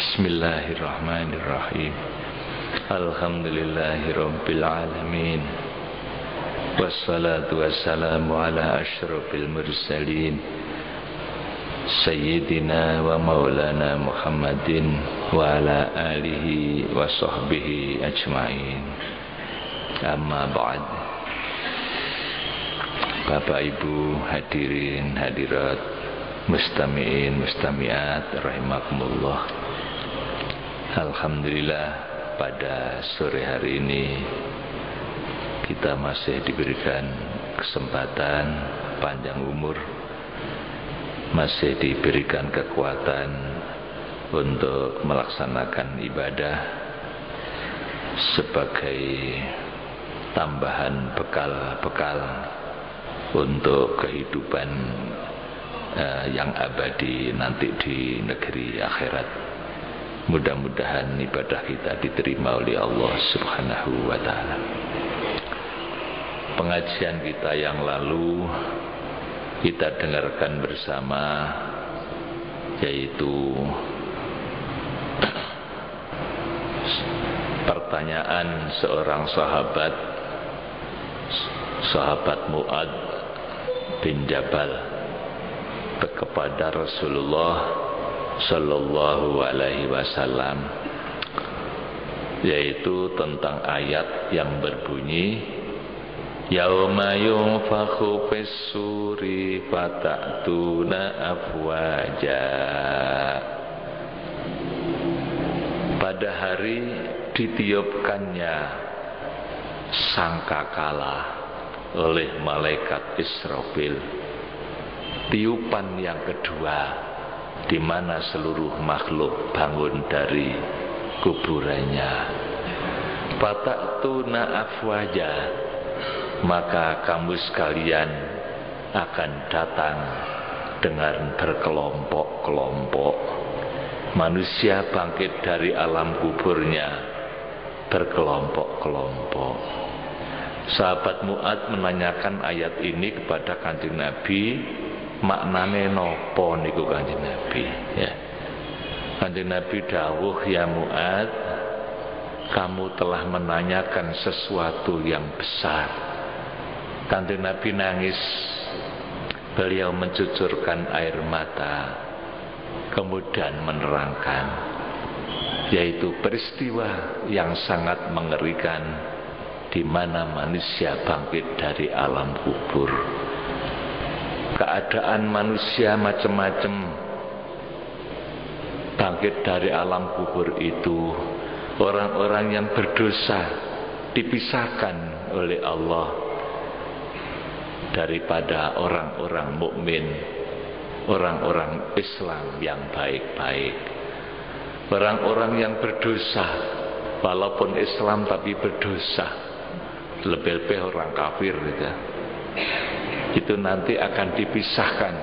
Bismillahirrahmanirrahim. Alhamdulillahirabbil alamin. Wassalatu wassalamu ala asyrafil mursalin Sayyidina wa maulana Muhammadin wa ala alihi wa sahbihi ajma'in. Amma ba'd. Bapak Ibu hadirin hadirat, mustami'in mustami'at rahimakumullah. Alhamdulillah, pada sore hari ini kita masih diberikan kesempatan panjang umur, masih diberikan kekuatan untuk melaksanakan ibadah sebagai tambahan bekal-bekal untuk kehidupan yang abadi nanti di negeri akhirat. Mudah-mudahan ibadah kita diterima oleh Allah Subhanahu wa ta'ala. Pengajian kita yang lalu kita dengarkan bersama, yaitu pertanyaan seorang sahabat Mu'ad bin Jabal kepada Rasulullah Sallallahu alaihi wasallam, yaitu tentang ayat yang berbunyi yauma yunfakhu fis-suri fata'tuna afwaja. Pada hari ditiupkannya sangkakala oleh malaikat Israfil, tiupan yang kedua, di mana seluruh makhluk bangun dari kuburannya. Fata'tuna afwaja, maka kamu sekalian akan datang dengan berkelompok-kelompok. Manusia bangkit dari alam kuburnya berkelompok-kelompok. Sahabat Mu'ad menanyakan ayat ini kepada Kanjeng Nabi, maknane nopo niku Kanjeng Nabi, ya. Kanjeng Nabi dawuh, ya Mu'ad, kamu telah menanyakan sesuatu yang besar. Kanjeng Nabi nangis, beliau mencucurkan air mata, kemudian menerangkan, yaitu peristiwa yang sangat mengerikan di mana manusia bangkit dari alam kubur. Keadaan manusia macam-macam bangkit dari alam kubur itu. Orang-orang yang berdosa dipisahkan oleh Allah daripada orang-orang mukmin, orang-orang Islam yang baik-baik. Orang-orang yang berdosa, walaupun Islam tapi berdosa, lebih-lebih orang kafir gitu, itu nanti akan dipisahkan,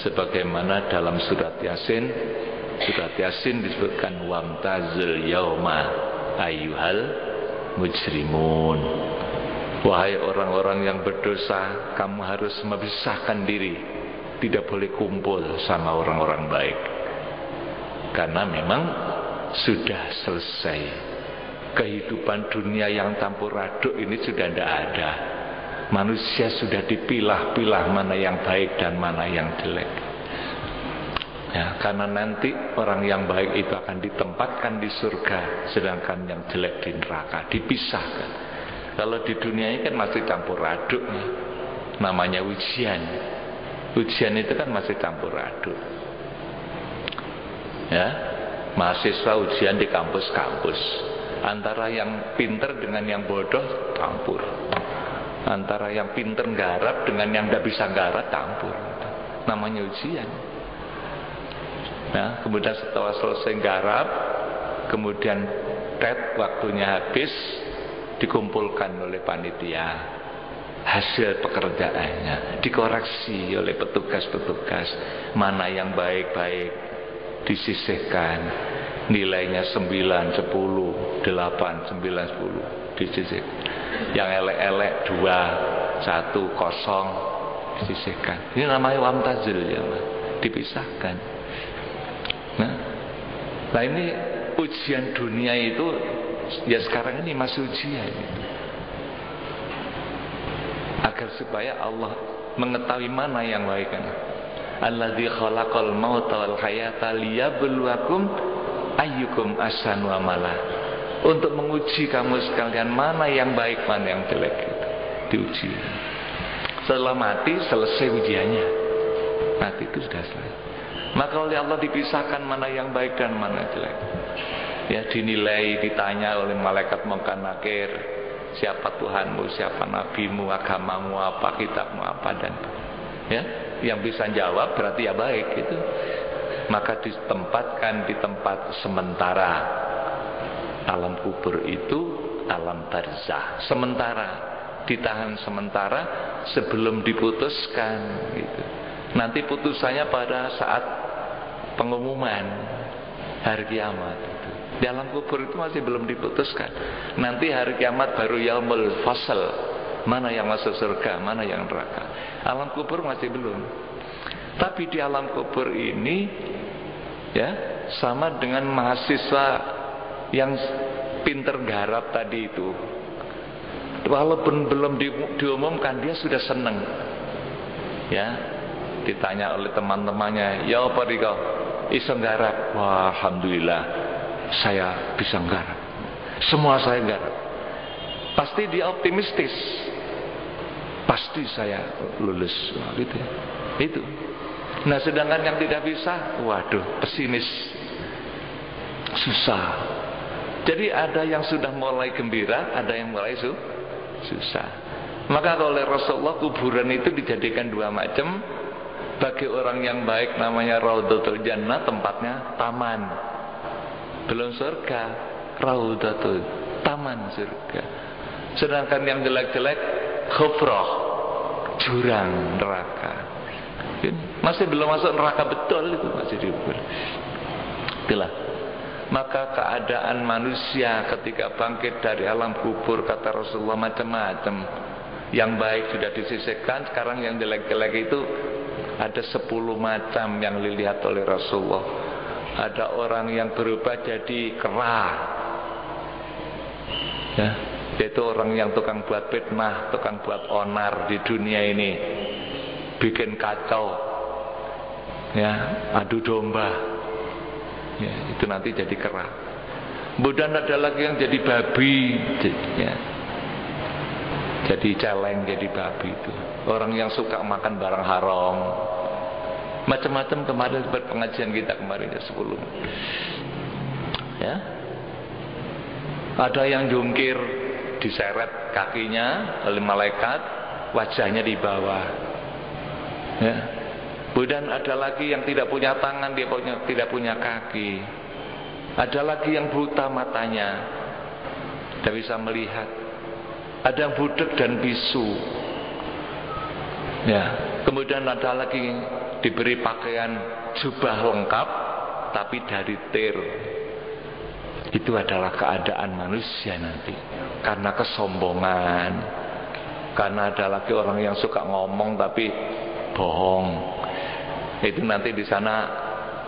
sebagaimana dalam surat Yasin disebutkan wamtazil yauma ayyuhal mujrimun. Wahai orang-orang yang berdosa, kamu harus memisahkan diri, tidak boleh kumpul sama orang-orang baik, karena memang sudah selesai. Kehidupan dunia yang campur aduk ini sudah tidak ada. Manusia sudah dipilah-pilah mana yang baik dan mana yang jelek, ya, karena nanti orang yang baik itu akan ditempatkan di surga, sedangkan yang jelek di neraka, dipisahkan. Kalau di dunia ini kan masih campur aduk, ya. Namanya ujian itu kan masih campur aduk, ya. Mahasiswa ujian di kampus-kampus, antara yang pinter dengan yang bodoh campur, antara yang pinter nggarap dengan yang tidak bisa nggarap campur. Namanya ujian. Nah, kemudian setelah selesai nggarap, kemudian waktunya habis, dikumpulkan oleh panitia hasil pekerjaannya, dikoreksi oleh petugas-petugas, mana yang baik-baik disisihkan, nilainya 9, 10, 8, 9, 10 disisihkan, yang elek-elek 2, 1, 0 disisihkan. Ini namanya wamtazil, ya, dipisahkan. Nah, Nah ini ujian dunia itu ya sekarang ini masih ujian gitu. Agar supaya Allah mengetahui mana yang baik kan. Alladzi khalaqal mauta wal hayata liyabluwakum ayyukum ahsanu amala. Untuk menguji kamu sekalian mana yang baik, mana yang jelek gitu. Diuji. Setelah mati selesai ujiannya. Mati itu sudah selesai. Maka oleh Allah dipisahkan mana yang baik dan mana yang jelek. Ya dinilai, ditanya oleh malaikat Munkar Nakir, siapa Tuhanmu, siapa nabimu, agamamu apa, kitabmu apa, dan ya yang bisa jawab berarti ya baik gitu. Maka ditempatkan di tempat sementara. Alam kubur itu alam barzah sementara, ditahan sementara sebelum diputuskan gitu. Nanti putusannya pada saat pengumuman hari kiamat itu. Di alam kubur itu masih belum diputuskan. Nanti hari kiamat baru yaumul fasl, mana yang masuk surga, mana yang neraka. Alam kubur masih belum. Tapi di alam kubur ini ya sama dengan mahasiswa yang pinter garap tadi itu. Walaupun belum diumumkan dia sudah seneng. Ya, ditanya oleh teman-temannya, "Ya apa dikau? Iso garap?" "Wah, alhamdulillah, saya bisa garap. Semua saya garap." Pasti dia optimistis. Pasti saya lulus gitu. Itu. Nah, sedangkan yang tidak bisa, waduh, pesimis. Susah. Jadi ada yang sudah mulai gembira, ada yang mulai susah. Maka oleh Rasulullah kuburan itu dijadikan dua macam. Bagi orang yang baik namanya Raudhatul Jannah, tempatnya taman. Belum surga, Raudhatul, taman surga. Sedangkan yang jelek-jelek, khufrah, jurang neraka. Masih belum masuk neraka betul itu, masih dikubur. Itulah. Maka keadaan manusia ketika bangkit dari alam kubur, kata Rasulullah, macam-macam. Yang baik sudah disisihkan, sekarang yang jelek-jelek itu ada 10 macam yang dilihat oleh Rasulullah. Ada orang yang berubah jadi kera, ya, yaitu orang yang tukang buat fitnah, tukang buat onar di dunia ini, bikin kacau, ya, adu domba. Ya, itu nanti jadi kera. Kemudian ada lagi yang jadi babi, ya. Jadi celeng, jadi babi itu. Orang yang suka makan barang haram. Macam-macam kemarin seperti pengajian kita kemarin 10. Ya. Ada yang jungkir, diseret kakinya oleh malaikat, wajahnya di bawah. Ya. Kemudian ada lagi yang tidak punya tangan, dia tidak punya kaki. Ada lagi yang buta matanya, tidak bisa melihat. Ada yang budek dan bisu. Ya, kemudian ada lagi diberi pakaian jubah lengkap, tapi dari tir. Itu adalah keadaan manusia nanti. Karena kesombongan. Karena ada lagi orang yang suka ngomong tapi bohong. Itu nanti di sana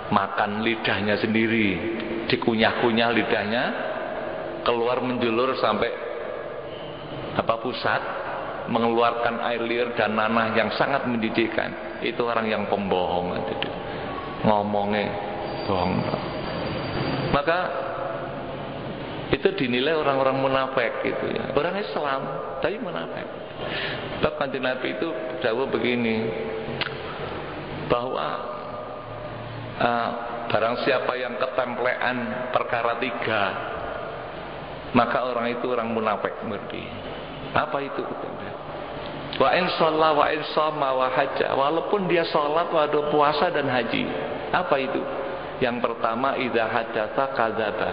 makan lidahnya sendiri, dikunyah-kunyah lidahnya, keluar menjulur sampai pusat, mengeluarkan air liur dan nanah yang sangat menjijikkan. Itu orang yang pembohong, ngomongnya bohong. Maka itu dinilai orang-orang munafik gitu ya. Orang Islam tapi munafik. Bahkan Nabi itu dawuh begini, bahwa barang siapa yang ketemplean perkara 3, maka orang itu orang munafik murni. Apa itu? Wa in shalla wa in shama wa hajja. Walaupun dia sholat, waduh, puasa dan haji. Apa itu? Yang pertama, idza hadatsa kadzaba.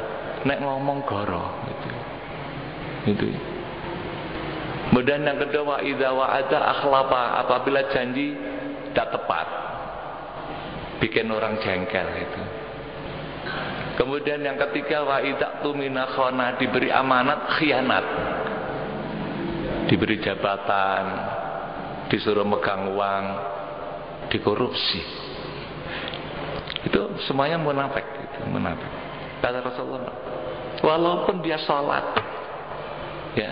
Nek ngomong goro gitu. Itu. Kemudian yang kedua, idza wa'ada akhlafa. Apabila janji tidak tepat, bikin orang jengkel itu. Kemudian yang ketiga, wa idza tumina khana, diberi amanat khianat. Diberi jabatan, disuruh megang uang, dikorupsi. Itu semuanya munafik, itu munafik. Kata Rasulullah, walaupun dia sholat, ya,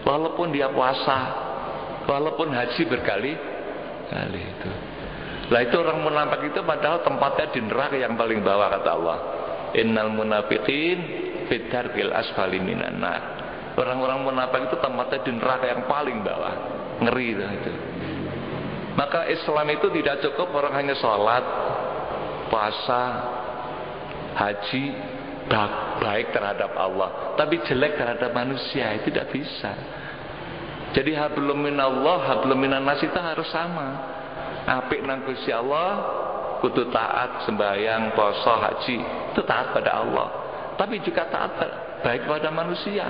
walaupun dia puasa, walaupun haji berkali-kali itu. Lah itu orang munafik itu padahal tempatnya di neraka yang paling bawah, kata Allah. Innal munafiqin fid darkil asfali minan nar. Orang-orang munafik itu tempatnya di neraka yang paling bawah. Ngeri itu. Maka Islam itu tidak cukup orang hanya sholat, puasa, haji, baik terhadap Allah, tapi jelek terhadap manusia, itu tidak bisa. Jadi hablum minallah, hablum minan nas itu harus sama. Apik nang Gusti Allah, kudu taat, sembahyang, puasa, haji, itu taat pada Allah. Tapi juga taat baik pada manusia.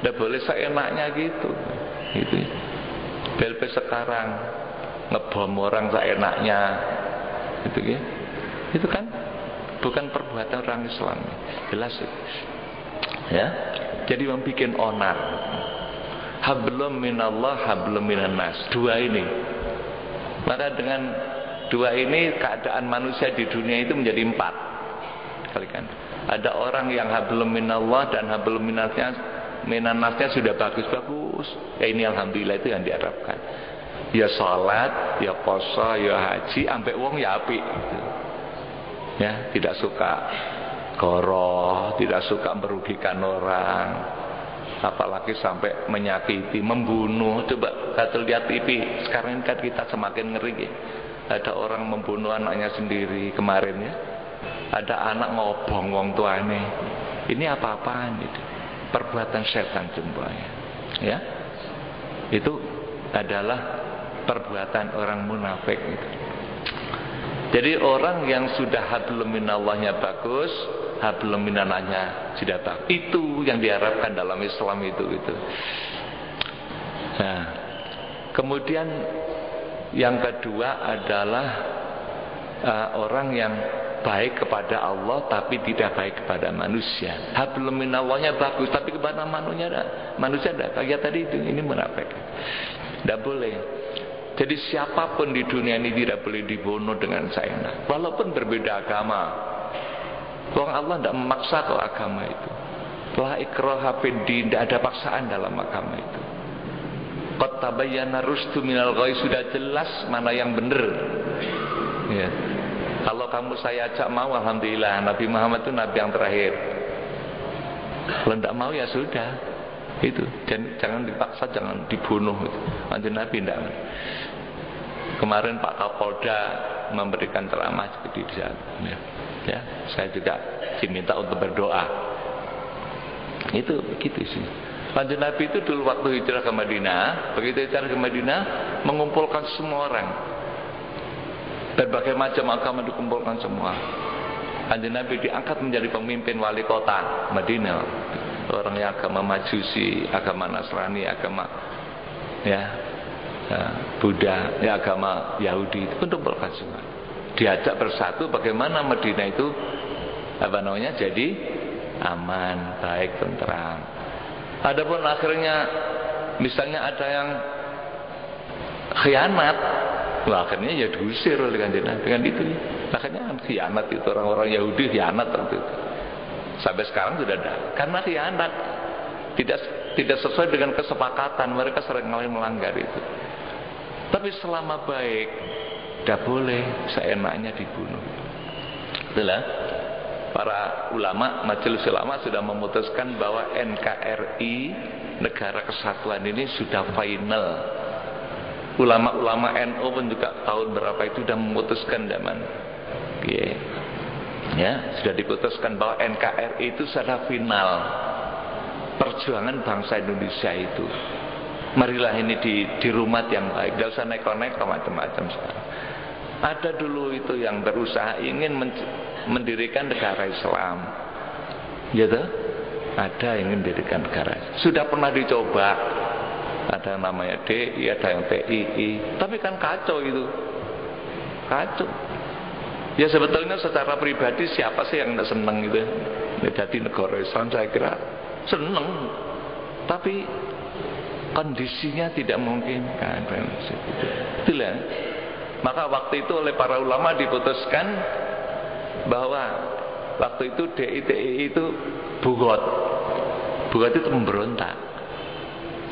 Tidak boleh seenaknya gitu. Gitu. Belpe sekarang ngebom orang seenaknya, gitu ya. Itu kan bukan perbuatan orang Islam, jelas itu. Ya, jadi membuat onar. Hablum minallah, hablum minan nas. Dua ini. Maka dengan dua ini keadaan manusia di dunia itu menjadi 4. Kalikan. Ada orang yang hablum minallah dan hablum minan nasnya sudah bagus-bagus. Ya ini alhamdulillah, itu yang diharapkan. Ya sholat, ya puasa, ya haji, ambek wong ya apik gitu. Ya, tidak suka goroh, tidak suka merugikan orang, apalagi sampai menyakiti, membunuh. Coba kata lihat TV sekarang kan kita semakin ngeri ya. Ada orang membunuh anaknya sendiri kemarin ya. Ada anak ngobong wong tuane. Ini apa-apaan itu? Perbuatan setan semuanya. Ya. Itu adalah perbuatan orang munafik itu. Jadi orang yang sudah hablum minallahnya bagus, hablum minannasnya sudah bagus. Itu yang diharapkan dalam Islam itu. Nah, kemudian yang kedua adalah orang yang baik kepada Allah tapi tidak baik kepada manusia. Hablum minallahnya bagus tapi kepada manusia tidak. Kayak tadi itu, ini munafik. Tidak boleh. Jadi siapapun di dunia ini tidak boleh dibunuh dengan seenak, walaupun berbeda agama. Tuhan Allah tidak memaksa kok agama itu. La ikraha fid din, tidak ada paksaan dalam agama itu. Qad tabayyana rusdu minal ghayy, sudah jelas mana yang benar. Ya. Kalau kamu saya ajak mau, alhamdulillah, Nabi Muhammad itu nabi yang terakhir. Kalau tidak mau ya sudah. Itu jangan dipaksa, jangan dibunuh. Anjir Nabi tidak. Kemarin Pak Kapolda memberikan ceramah seperti itu. Ya, saya juga diminta untuk berdoa. Itu begitu sih. Anjir Nabi itu dulu waktu hijrah ke Madinah, begitu hijrah ke Madinah mengumpulkan semua orang. Berbagai macam agama dikumpulkan semua. Anjir Nabi diangkat menjadi pemimpin wali kota Madinah. Orang yang agama Majusi, agama Nasrani, agama Buddha, agama Yahudi itu pun kumpulkan semua. Diajak bersatu bagaimana Madinah itu jadi aman, baik, tentram. Adapun akhirnya misalnya ada yang khianat, akhirnya ya diusir oleh Kanjeng Nabi dengan itu. Akhirnya khianat itu, orang-orang Yahudi khianat tentu itu. Sampai sekarang sudah ada, karena khianat tidak sesuai dengan kesepakatan, mereka sering melanggar itu. Tapi selama baik, tidak boleh seenaknya dibunuh. Itulah para ulama, majelis ulama sudah memutuskan bahwa NKRI, Negara Kesatuan ini sudah final. Ulama-ulama NU pun juga tahun berapa itu sudah memutuskan zaman. Ya, sudah diputuskan bahwa NKRI itu sudah final. Perjuangan bangsa Indonesia itu, marilah ini di rumah yang baik, tidak usah neko-neko macam-macam sekarang. Ada dulu itu yang berusaha ingin mendirikan negara Islam, gitu. Ada yang ingin mendirikan negara, sudah pernah dicoba. Ada yang namanya DI, ada yang TII, tapi kan kacau itu, kacau. Ya sebetulnya secara pribadi siapa sih yang tidak senang gitu? Jadi negara Islam saya kira senang, tapi kondisinya tidak memungkinkan. Itulah. Maka waktu itu oleh para ulama diputuskan bahwa waktu itu DITI itu bugot itu memberontak.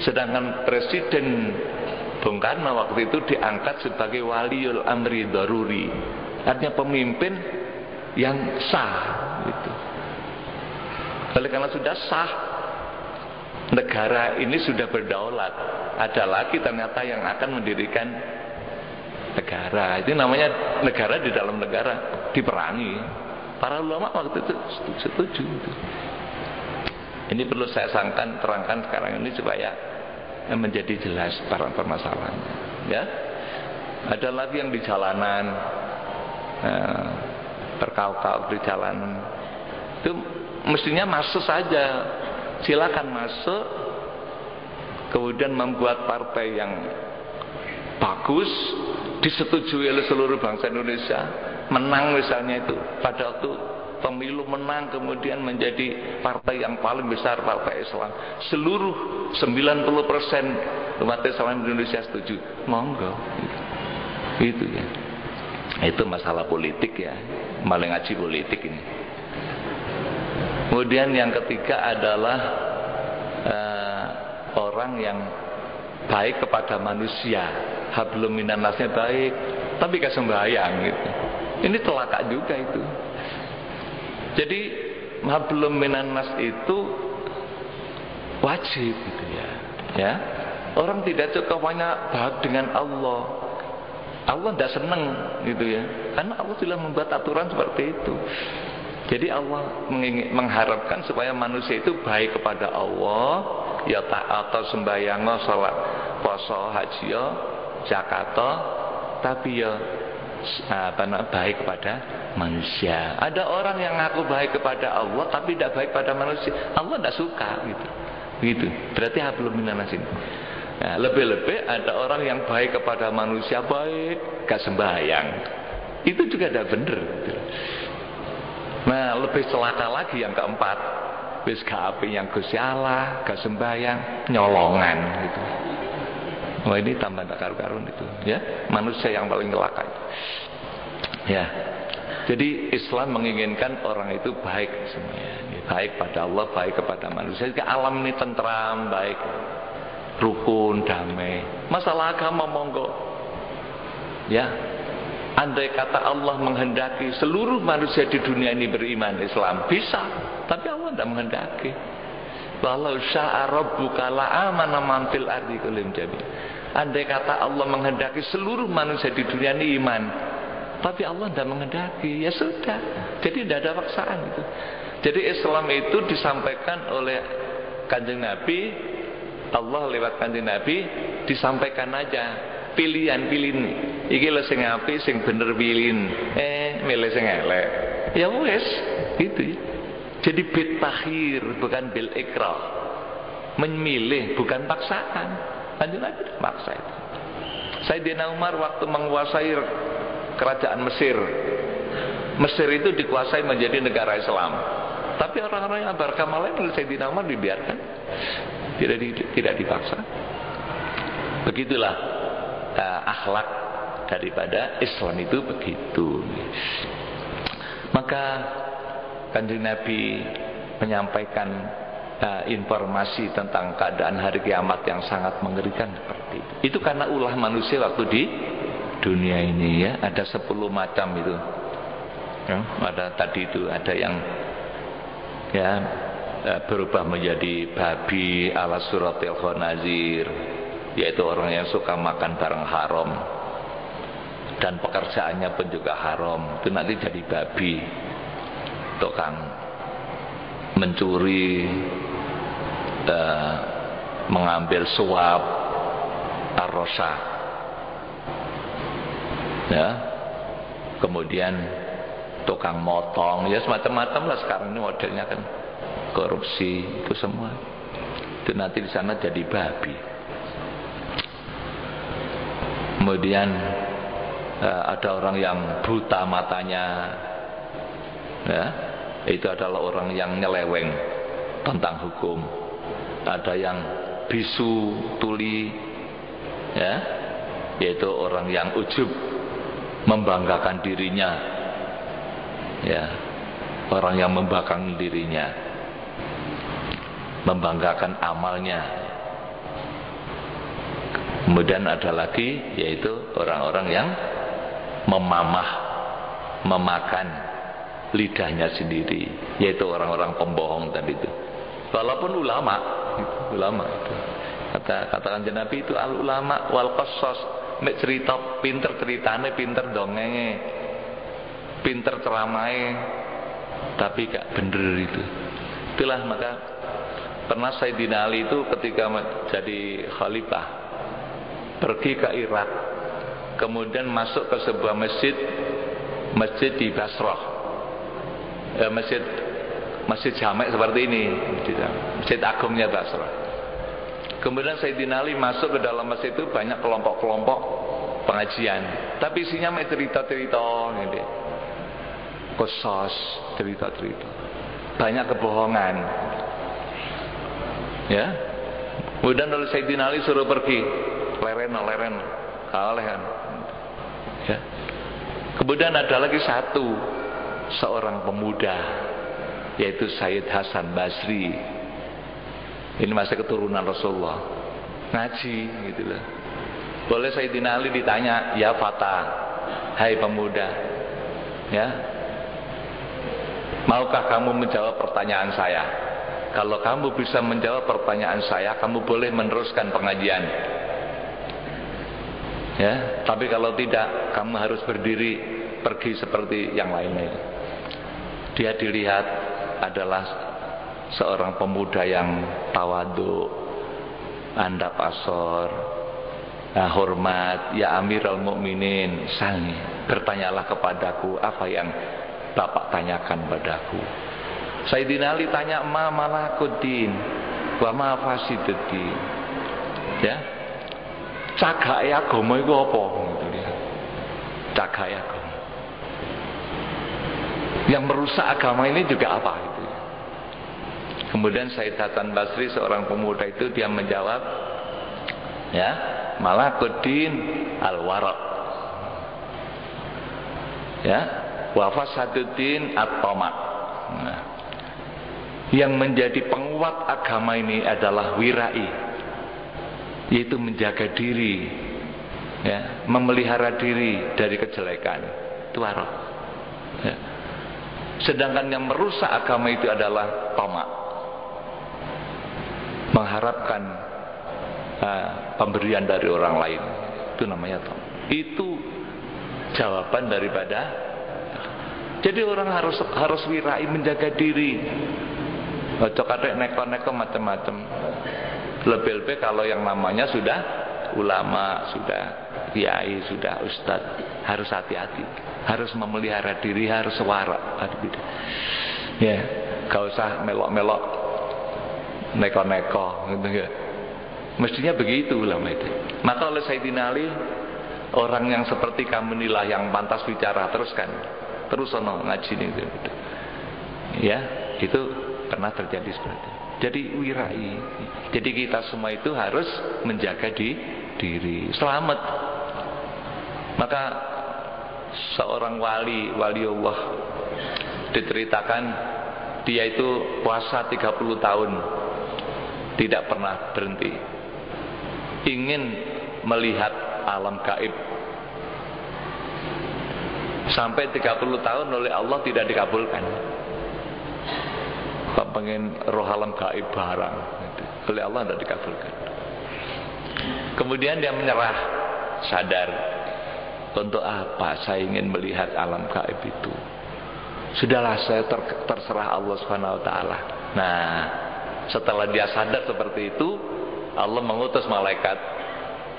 Sedangkan Presiden Bung Karno waktu itu diangkat sebagai waliul amri daruri, artinya pemimpin yang sah gitu. Oleh karena sudah sah, negara ini sudah berdaulat, ada lagi ternyata yang akan mendirikan negara. Itu namanya negara di dalam negara, diperangi. Para ulama waktu itu setuju. Ini perlu saya terangkan sekarang ini supaya menjadi jelas permasalahannya. Ya, ada lagi yang di jalanan, berkauk-kauk di jalanan. Itu mestinya masuk saja, silakan masuk, kemudian membuat partai yang bagus, disetujui oleh seluruh bangsa Indonesia, menang misalnya itu pada waktu pemilu menang, kemudian menjadi partai yang paling besar, partai Islam. Seluruh 90% umat Islam Indonesia setuju, monggo. Itu ya. Itu masalah politik ya, malah ngaji politik ini. Kemudian yang ketiga adalah orang yang baik kepada manusia, hablum minan nasnya baik, tapi gak sembahyang gitu. Ini celaka juga itu. Jadi hablum minan nas itu wajib gitu ya. Ya. Orang tidak cukup hanya baik dengan Allah. Allah tidak senang gitu ya. Karena Allah sudah membuat aturan seperti itu. Jadi Allah mengharapkan supaya manusia itu baik kepada Allah, ya taat sembahyang, salat, puasa, haji, zakat, tapi ya baik kepada manusia. Ada orang yang ngaku baik kepada Allah tapi tidak baik pada manusia. Allah tidak suka gitu. Gitu. Berarti hablum minan nas ini. Nah, lebih-lebih ada orang yang baik kepada manusia, baik gak sembahyang. Itu juga tidak benar gitu. Nah, lebih celaka lagi yang keempat, wis gak api yang Gusti Allah, gak sembahyang, nyolongan gitu. Wah, ini tambah tak karu-karun itu, ya. Manusia yang paling celaka itu. Ya. Jadi Islam menginginkan orang itu baik semuanya, baik pada Allah, baik kepada manusia. Jadi alam ini tentram, baik, rukun, damai. Masalah agama monggo. Ya. Andai kata Allah menghendaki seluruh manusia di dunia ini beriman Islam, bisa, tapi Allah tidak menghendaki. Walau syaa rabbuka la'amana man fil ardi kullum jami. Andai kata Allah menghendaki seluruh manusia di dunia ini iman, tapi Allah tidak menghendaki, ya sudah. Jadi tidak ada paksaan itu. Jadi Islam itu disampaikan oleh Kanjeng Nabi, Allah lewat Kanjeng Nabi disampaikan aja. Pilihan iki lho sing apik sing bener pilihin, milih sing elek. Ya wes, gitu ya. Jadi bil takhir bukan bil ikrah. Memilih bukan paksaan. Lanjut lagi paksa itu. Sayyidina Umar waktu menguasai kerajaan Mesir. Mesir itu dikuasai menjadi negara Islam. Tapi orang-orang yang beragama lain oleh Sayyidina Umar dibiarkan. Tidak dipaksa. Begitulah akhlak daripada Islam itu begitu. Maka Kanjeng Nabi menyampaikan informasi tentang keadaan hari kiamat yang sangat mengerikan seperti itu. Itu karena ulah manusia waktu di dunia ini ya, ada 10 macam itu. Ya, ada tadi itu ada yang ya berubah menjadi babi ala suratil khanazir, yaitu orang yang suka makan barang haram dan pekerjaannya pun juga haram, itu nanti jadi babi, tukang mencuri, mengambil suap, arrosa, ya, kemudian tukang motong, ya semacam-macam lah sekarang ini modelnya kan, korupsi itu semua, itu nanti di sana jadi babi. Kemudian ada orang yang buta matanya, ya, itu adalah orang yang nyeleweng tentang hukum. Ada yang bisu tuli, ya, yaitu orang yang ujub, membanggakan dirinya, ya. orang yang membanggakan dirinya, membanggakan amalnya. Kemudian ada lagi, yaitu orang-orang yang memakan lidahnya sendiri, yaitu orang-orang pembohong tadi itu. Walaupun ulama itu. Katakan Nabi itu al ulama wal qasas, mek cerita pinter ceritane, pinter dongenge, pinter ceramahe, tapi gak bener itu. Itulah maka pernah Sayyidina Ali itu ketika jadi khalifah pergi ke Irak, kemudian masuk ke sebuah masjid di Basrah, masjid jamek seperti ini, masjid agungnya Basrah. Kemudian Sayyidina Ali masuk ke dalam masjid itu, banyak kelompok-kelompok pengajian, tapi isinya cerita-cerita gitu, qasas, cerita-cerita, banyak kebohongan, ya. Kemudian oleh Sayyidina Ali suruh pergi, leren, kalehan, ya. Kemudian ada lagi seorang pemuda, yaitu Sayyid Hasan Basri. Ini masih keturunan Rasulullah, ngaji gitu loh. Boleh Sayyidina Ali ditanya, ya Fata, hai pemuda, ya, maukah kamu menjawab pertanyaan saya? Kalau kamu bisa menjawab pertanyaan saya, kamu boleh meneruskan pengajian, ya. Tapi kalau tidak, kamu harus berdiri pergi seperti yang lainnya. Dia dilihat adalah seorang pemuda yang tawadhu, andap asor, hormat. Ya Amirul Mukminin, salni, bertanyalah kepadaku apa yang Bapak tanyakan padaku. Sayyidina Ali tanya, ma malakuddin wa ma fasiduddin, ya, cagahe agama iku apa gitu dia. Cagahe agama, yang merusak agama ini juga apa gitu. Kemudian Sayyid Hasan Basri, seorang pemuda itu, dia menjawab, ya, malakuddin al-waraq, ya, wa fasaduddin at-tamak. Nah, yang menjadi penguat agama ini adalah wirai, yaitu menjaga diri, ya, memelihara diri dari kejelekan, itu waraq, ya. Sedangkan yang merusak agama itu adalah tamak, mengharapkan pemberian dari orang lain, itu namanya tamak. Itu jawaban daripada. Jadi orang harus wirai, menjaga diri. Ojo kadek neko-neko macam-macam. Lebih-lebih kalau yang namanya sudah ulama, sudah kiai, sudah ustadz, harus hati-hati, harus memelihara diri, harus warak. Ya, gak usah melok-melok, neko-neko, gitu ya. Mestinya begitu ulama itu. Maka oleh Sayyidina Ali, orang yang seperti kamu inilah yang pantas bicara, teruskan. Terus ono ngaji nih, gitu. Ya, itu pernah terjadi seperti itu. Jadi wirai. Jadi kita semua itu harus menjaga diri, selamat. Maka seorang wali Allah diceritakan, dia itu puasa 30 tahun tidak pernah berhenti, ingin melihat alam gaib. Sampai 30 tahun oleh Allah tidak dikabulkan. Pak pengen roh alam gaib barang, oleh Allah tidak dikabulkan. Kemudian dia menyerah, sadar, untuk apa saya ingin melihat alam gaib itu? Sudahlah, saya terserah Allah Subhanahu wa taala. Nah, setelah dia sadar seperti itu, Allah mengutus malaikat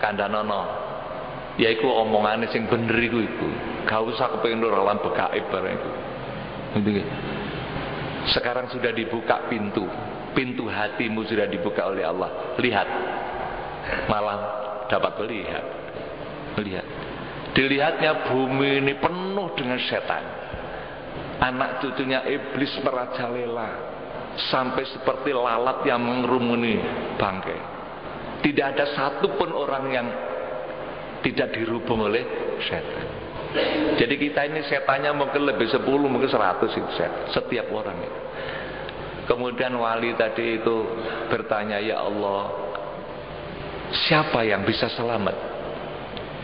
kandhanono, yaiku omongane sing bener iku. Gak usah kepengin roh alam gaib barang itu. Sekarang sudah dibuka pintu hatimu sudah dibuka oleh Allah. Lihat, malah dapat melihat. Dilihatnya bumi ini penuh dengan setan, anak cucunya iblis merajalela, sampai seperti lalat yang mengerumuni bangkai. Tidak ada satupun orang yang tidak dirubung oleh setan. Jadi kita ini setannya mungkin lebih 10, mungkin 100 itu setiap orang itu. Kemudian wali tadi itu bertanya, ya Allah, siapa yang bisa selamat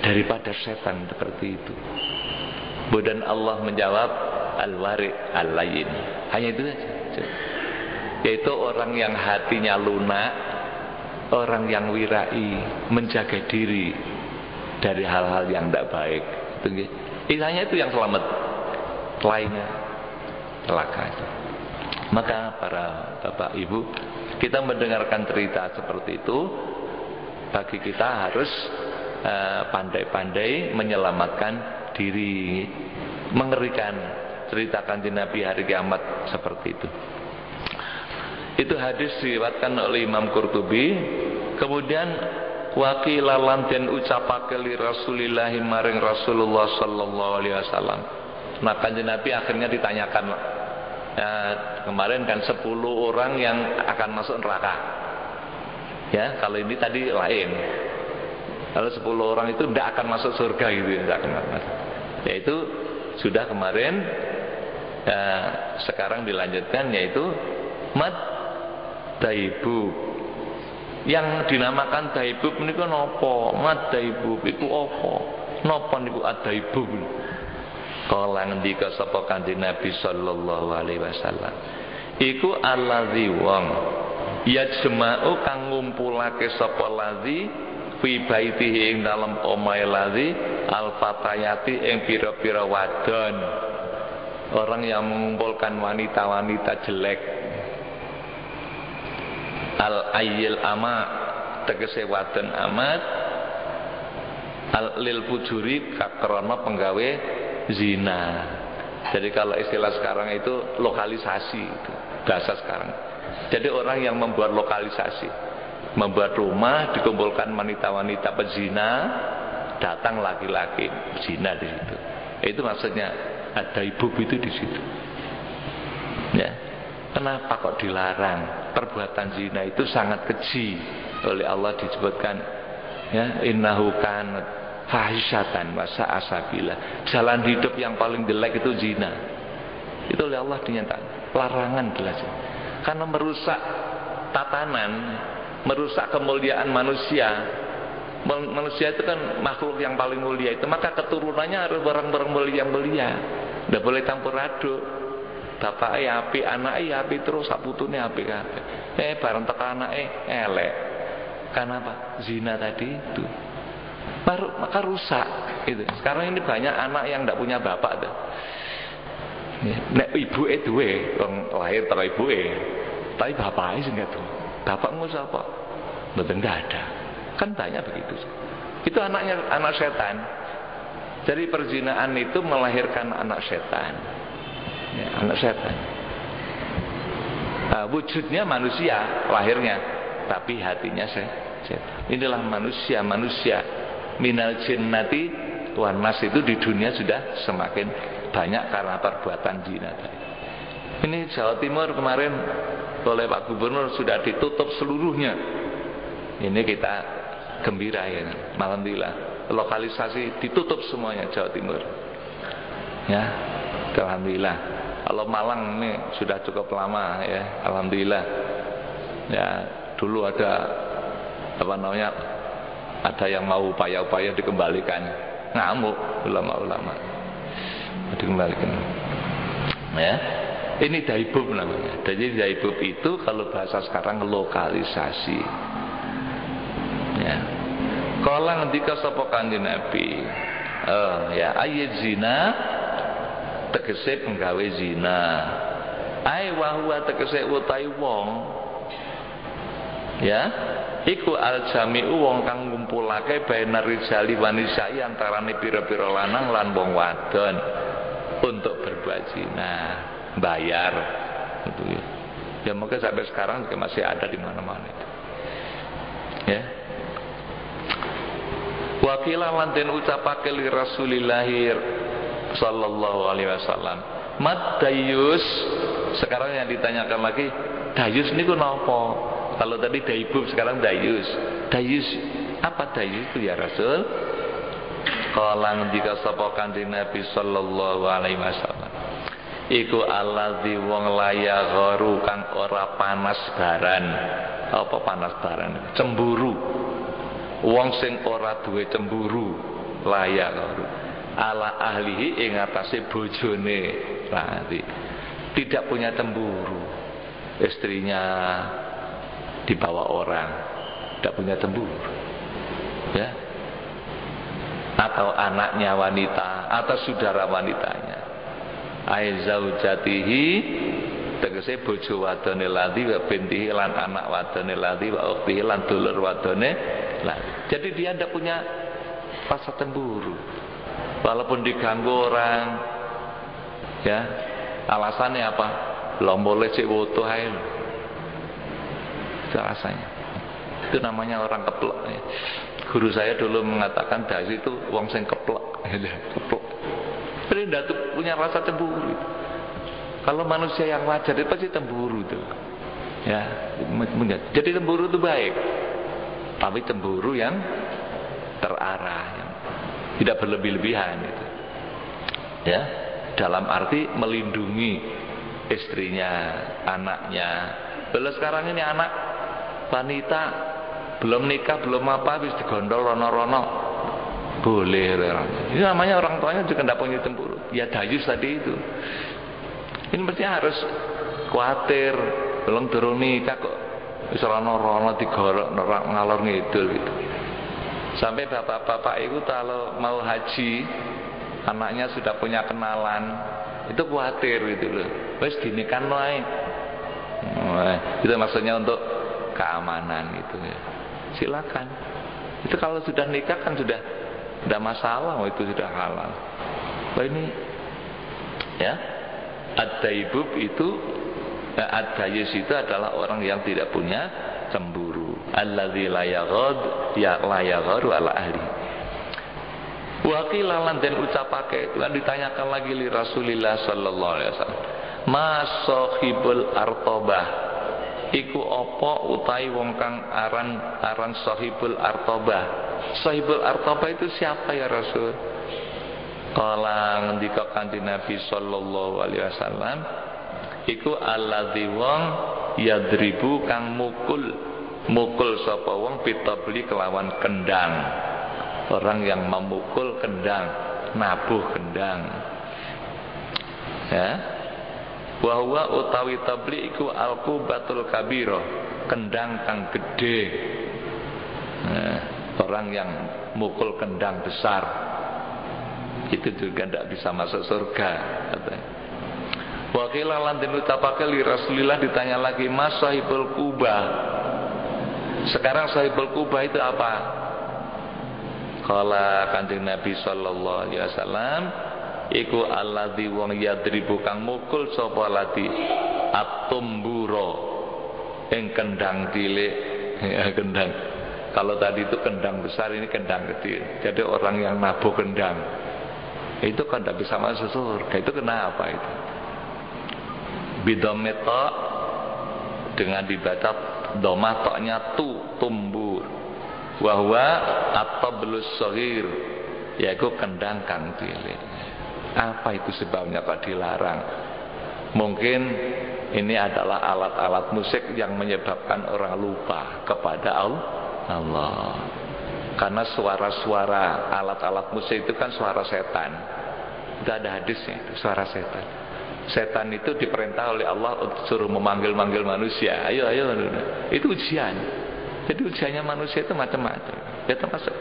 daripada setan seperti itu? Kemudian Allah menjawab, al-wari al-layin. Hanya itu saja. Yaitu orang yang hatinya lunak, orang yang wirai, menjaga diri dari hal-hal yang tidak baik. Hanya itu yang selamat, lainnya celaka. Maka para bapak ibu, kita mendengarkan cerita seperti itu, bagi kita harus pandai-pandai menyelamatkan diri. Mengerikan cerita Kanjeng Nabi hari kiamat seperti itu. Itu hadis diriwayatkan oleh Imam Qurtubi. Kemudian wakila lan den ucapake li Rasulillah maring Rasulullah sallallahu alaihi wasallam. Nah, Kanjeng Nabi akhirnya ditanyakan, kemarin kan 10 orang yang akan masuk neraka. Ya, kalau ini tadi lain. Kalau 10 orang itu tidak akan masuk surga gitu, tidak akan masuk. Yaitu sudah kemarin, sekarang dilanjutkan, yaitu mad daibub. Yang dinamakan daibub niku napa? Mad daibub iku apa? Napa niku ad-daibub? Kala ngendika sapa Kanjeng Nabi sallallahu alaihi wasallam, iku allazi wong yajma'u kang ngumpulake sapa lazi fi baitihi ing dalem omahe lazi al-fatayati ing pira-pira wadon. Orang yang mengumpulkan wanita-wanita jelek, al-ayyil ama tegese wadon amat, al-lil fujuri kakrana penggawe zina. Jadi kalau istilah sekarang itu lokalisasi, itu bahasa sekarang. Jadi orang yang membuat lokalisasi, membuat rumah dikumpulkan wanita-wanita pezina, datang laki-laki zina di situ. Itu maksudnya ada ibu itu di situ. Ya, kenapa kok dilarang? Perbuatan zina itu sangat keji. Oleh Allah disebutkan, ya, innahu kanat fahisyatan wa sa'asabila. Jalan hidup yang paling jelek itu zina. Itu oleh Allah dinyatakan larangan jelas. Karena merusak tatanan, merusak kemuliaan manusia. Manusia itu kan makhluk yang paling mulia itu, maka keturunannya harus barang-barang mulia yang mulia. Tidak boleh campur aduk. Bapaknya api, anaknya api, terus saputune api kabeh. Bareng teka anaknya elek. Karena apa? Zina tadi itu. Maka rusak itu. Sekarang ini banyak anak yang tidak punya bapak tuh. Nek ibu duwe, wong lahir karo ibuke, tapi bapaknya sing gak tuh. Bapakmu siapa? Mboten ada. Kan banyak begitu. Itu anaknya anak setan. Jadi perzinaan itu melahirkan anak setan. Ya, anak setan. Wujudnya manusia lahirnya, tapi hatinya setan. Inilah manusia minal jinnati wan nas itu di dunia sudah semakin banyak karena perbuatan zina tadi. Ini Jawa Timur kemarin oleh Pak Gubernur sudah ditutup seluruhnya. Ini kita gembira ya, alhamdulillah. Lokalisasi ditutup semuanya Jawa Timur. Ya, alhamdulillah. Kalau Malang ini sudah cukup lama ya, alhamdulillah. Ya, dulu ada apa namanya? Ada yang mau upaya-upaya dikembalikan, ngamuk ulama-ulama dikembalikan. Ya, ini daibub namanya. Jadi daibub itu kalau bahasa sekarang lokalisasi. Ya, kalau ngendika sapa Kanjeng Nabi, ya ayat zina tegese penggawe zina. Ai wa huwa tegese utai wong. Ya, iku al-jami'u wong kang ngumpulake bainar rijali wa nisa'i antarane pira-pira lanang lan wong wadon untuk berbuat zina, bayar gitu ya. Ya mungkin sampai sekarang juga masih ada di mana-mana itu. Ya. Wakila lan den ucapake li Rasulillah sallallahu alaihi wasallam, "Mad dayus." Sekarang yang ditanyakan lagi, dayus niku napa? Kalau tadi daibub, sekarang dayus. Dayus, apa dayus itu ya Rasul? Kala ngendika sapa Kanjeng Nabi sallallahu alaihi wasallam, iku allazi wong laya gharu kang ora panas baran. Apa panas baran? Cemburu. Wong sing ora duwe cemburu, laya gharu. Ala ahlihi ing atase bojone. Berarti tidak punya cemburu. Istrinya dibawa orang, tidak punya cemburu. Ya. Atau anaknya wanita atau saudara wanitanya, ai zaujatihi tegese bojo wadone ladi wa bintihi lan anak wadone ladi wa ukhtihi lan dulur wadone ladi. Jadi dia tidak punya rasa cemburu walaupun diganggu orang, ya. Alasannya apa? Lombole cek woto ae. Itu alasannya. Itu namanya orang keplek, ya. Guru saya dulu mengatakan dasi itu wong sing keplek, keplek. Jadi tidak punya rasa cemburu. Kalau manusia yang wajar itu pasti cemburu tuh, ya. Jadi cemburu itu baik, tapi cemburu yang terarah, yang tidak berlebih-lebihan itu, ya. Dalam arti melindungi istrinya, anaknya. Belum sekarang ini anak wanita belum nikah, belum apa, habis digondol rono-rono. Boleh. Ini namanya orang tuanya juga tidak punya cemburu. Ya dayus tadi itu. Ini mestinya harus khawatir, belum turun nikah kok wis rono-rono digorok ngalor ngidul gitu. Sampai bapak-bapak itu kalau mau haji, anaknya sudah punya kenalan, itu khawatir gitu loh. Wis dinikahkan wae. Itu maksudnya untuk keamanan gitu ya. Silakan. Itu kalau sudah nikah kan sudah tidak masalah, itu sudah halal. Nah ini, ya, ad-daibub itu, ad-dayus itu adalah orang yang tidak punya cemburu. Alladzi la yaghad, ya la yagharu ala ahli. Wa qila lan den ucapake, lan ditanyakan lagi li Rasulillah sallallahu alaihi wasallam. Ma sahibul artabah. Iku apa utai wong kang aran sahibul artabah. Sahibul artabah itu siapa ya Rasul? Kala ngendika Kanjeng Nabi sallallahu alaihi wasallam, iku alladzi wong yadribu kang mukul sapa wong pitabli kelawan kendang. Orang yang memukul kendang, nabuh kendang. Ya. Wa huwa utawi tabli iku alqubatul kabira, kendang kang gede. Orang yang mukul kendang besar itu juga tidak bisa masuk surga katanya. Wa qila lan den ucapake li Rasulillah, ditanya lagi, mas sahibul kubah. Sekarang sahibul kubah itu apa? Kala Kanjeng Nabi sallallahu alaihi wasallam, iku alladzi wong yadribu kang mukul sapa lati at-tumbura ing kendang cilik. Ya, kendang. Kalau tadi itu kendang besar, ini kendang kecil. Jadi orang yang nabuh kendang itu kan tidak bisa masuk surga. Itu kenapa itu? Bidometa dengan dibaca domah toknya tumbur. Wahwa at-tablus shaghir, yaitu kendang kang cilik. Apa itu sebabnya kok dilarang? Mungkin ini adalah alat-alat musik yang menyebabkan orang lupa kepada Allah. Karena suara-suara alat-alat musik itu kan suara setan. Itu ada hadisnya, itu suara setan. Setan itu diperintah oleh Allah untuk suruh memanggil-manggil manusia. Ayo. Itu ujian. Jadi ujiannya manusia itu macam-macam. Ya termasuk.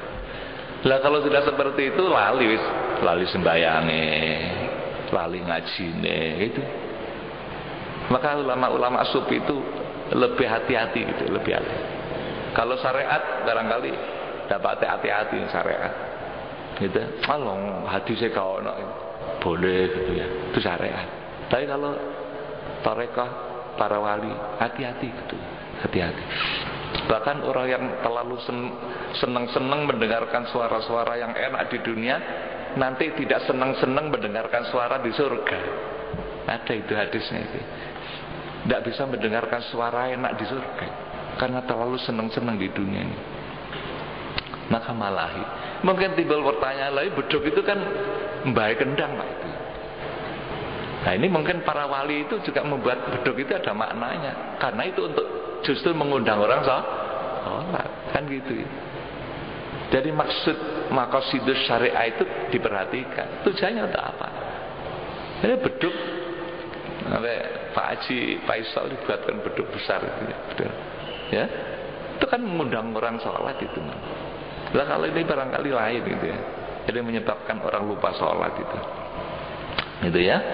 Lah kalau sudah seperti itu lali sembayange, lali ngajine itu. Maka ulama-ulama sufi itu lebih hati-hati gitu, lebih hati. Kalau syariat barangkali dapat hati-hati syariat. Gitu. Kalau hadisnya kau nak boleh gitu ya, itu syariat. Tapi kalau tarekah para wali hati-hati gitu, hati-hati. Bahkan orang yang terlalu senang-senang mendengarkan suara-suara yang enak di dunia, nanti tidak senang-senang mendengarkan suara di surga. Ada itu hadisnya itu. Tidak bisa mendengarkan suara enak di surga karena terlalu senang-senang di dunia ini. maka malahi. Mungkin timbul pertanyaan lagi, beduk itu kan mbae kendang Pak itu. Nah ini mungkin para wali itu juga membuat beduk itu ada maknanya, karena itu untuk justru mengundang orang sholat, kan gitu. Jadi maksud maqasidus syariah itu diperhatikan, tujuannya untuk apa? Ini beduk, Pak Haji Faisal dibuatkan beduk besar gitu, ya, itu kan mengundang orang sholat itu. Lah kalau ini barangkali lain gitu ya, jadi menyebabkan orang lupa sholat itu, gitu ya.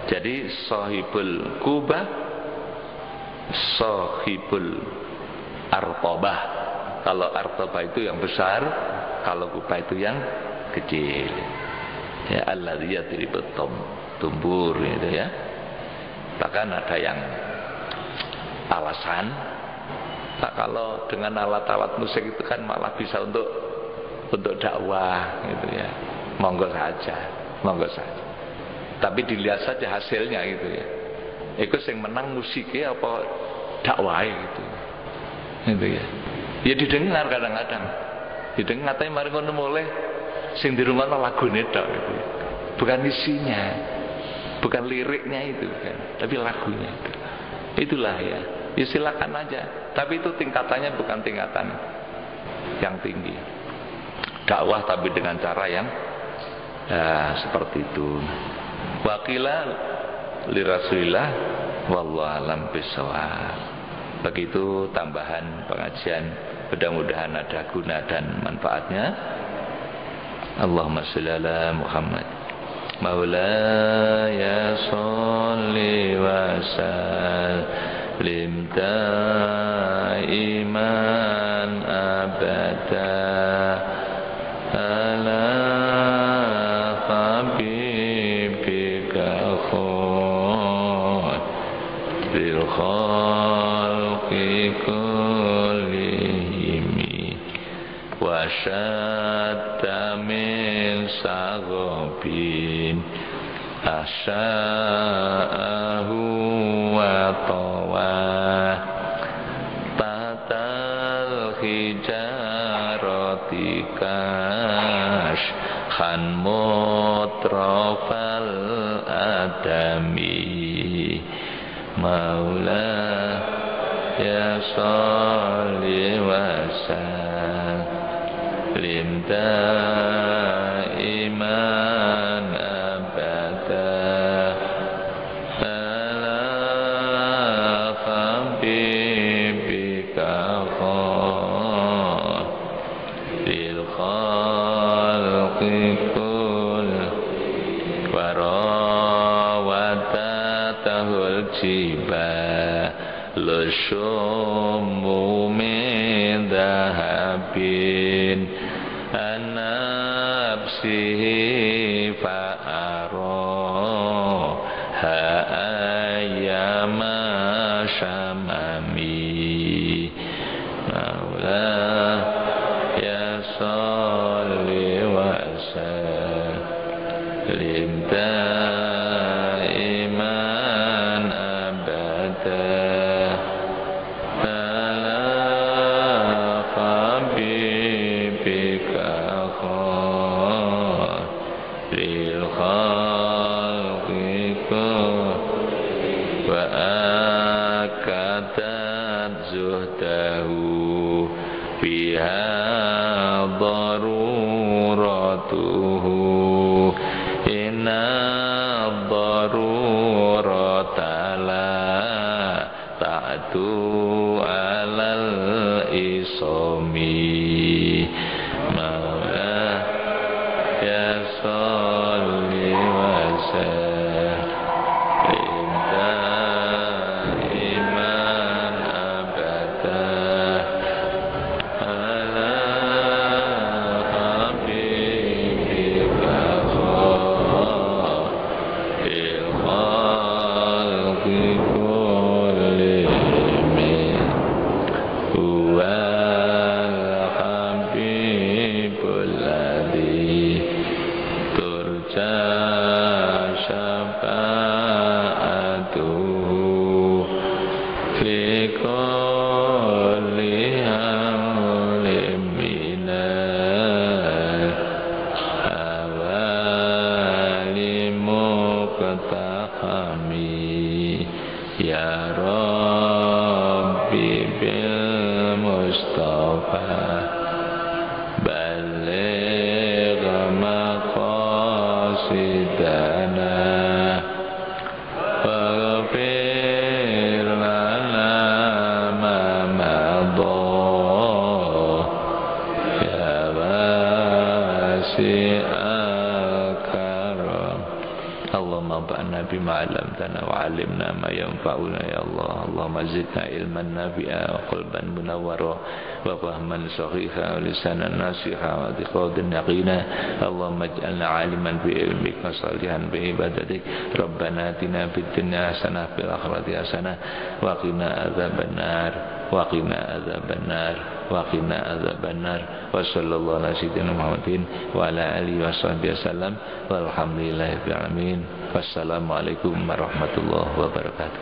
Jadi sahibul kubah, sahibul artobah. Kalau artobah itu yang besar, kalau kubah itu yang kecil. Ya, alladzi yadribut tumbur gitu ya. Bahkan ada yang alasan, nah, kalau dengan alat-alat musik itu kan malah bisa untuk dakwah gitu ya. Monggo saja. Tapi dilihat saja hasilnya gitu ya. Iku sing menang musiknya apa dakwah gitu. Gitu ya. Ya didengar kadang-kadang. Didengar tapi mari ngono mulai sing dirungokno lagune tok gitu ya. Bukan isinya. Bukan liriknya itu kan, tapi lagunya itu. Itulah ya. Ya silakan aja. Tapi itu tingkatannya bukan tingkatan yang tinggi. Dakwah tapi dengan cara yang seperti itu. Wakila li Rasulillah wallahu alam bisawab. Begitu tambahan pengajian, mudah-mudahan ada guna dan manfaatnya. Allahumma shalli ala Muhammad. Maulaya sholli wa sallim daiman abada ala khalqi kullihim wa syatta min sagobin asya'ahu wa tawah tatal hijarotikash khan mutrafal adami Maula ya sholli wa sallim daiman abada ala habibika khairil khalqi kull warawatatahul jibalu syummu min dhahabin anabsihi fa'aroha ayyama syamami maula ya sholli wa sallim daiman abada ala habibika khairil khalqi wa akatat zuhdahu biha daruratuhu inna daruratala ta'tu alal isomi maula ya sholli wa sallim daiman abada ala habibika khairil khalqi kullihim huwal habibul ladzi turja syafa'atuhu fi kulli hamlin minal Ya Rabbi bil Mustafa baligh maqasidana waghfir lana ma madha ya wasi'al karam. Allahumma ba'na bima 'allamtana wa 'allimna ma yanfa'una ya Allah. Allahumma zidna ilman nafi'a wa qalban munawwara wa fahman sahiha wa lisanan nasiha wa i'tiqadan yaqina. Allahumma ij'alna 'aliman bi ilmika salihan bi ibadatik. Rabbana atina fid dunya hasanah fil akhirati hasanah wa qina adzabannar wa qina adzabannar wa qina adzabannar. Wa sallallahu ala sayyidina Muhammadin wa ala alihi wa sahbihi wasallam walhamdulillahi rabbil alamin. Wassalamualaikum warahmatullahi wabarakatuh.